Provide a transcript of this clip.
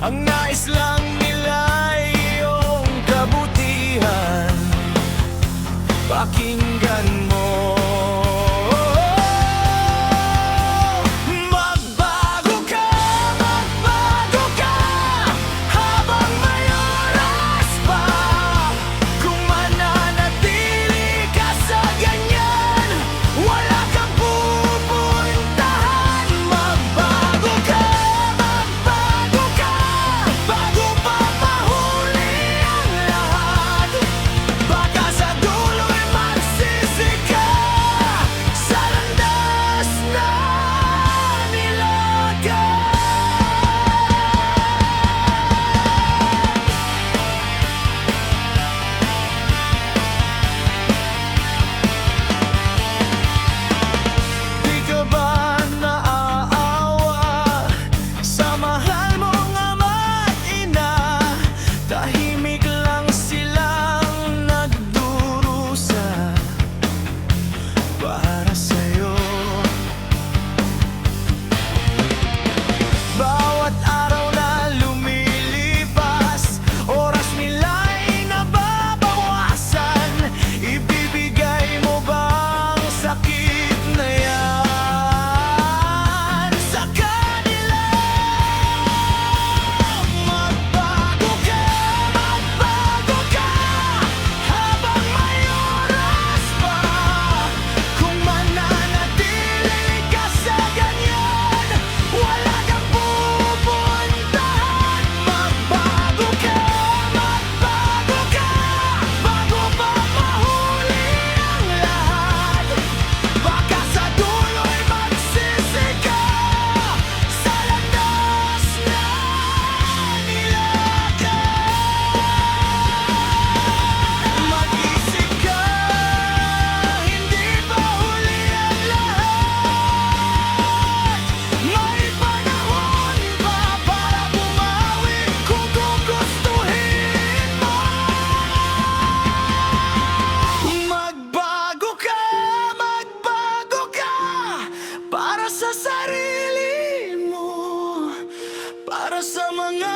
Ang nais lang nila ay iyong kabutihan. Pakinggan mo. Magbago ka habang may oras pa. Kung mananatili ka sa ganyan, wala kang pupuntahan. Magbago ka bago pa mahuli ang lahat. Baka sa dulo'y magsisi ka sa landas na nilagay. Di ka ba naaawa sa mahal mong ama't ina? Tahimik lang silang nagdurusa para sa'yo. Bawat araw na lumilipas, oras nila'y nababawasan. Ibibigay mo ba ang sakit na yan sa kanila? Magbago ka habang may oras pa. Kung mananatili ka sa ganyan, wala kang pupuntahan. Magbago ka bago pa mahuli ang lahat. Baka sa dulo'y magsisi ka sa landas na nilagay. Mag-isip ka, hindi pa huli ang lahat. May panahon pa para bumawi kung gugustuhin mo. Magbago ka para sa sarili mo, para sa mga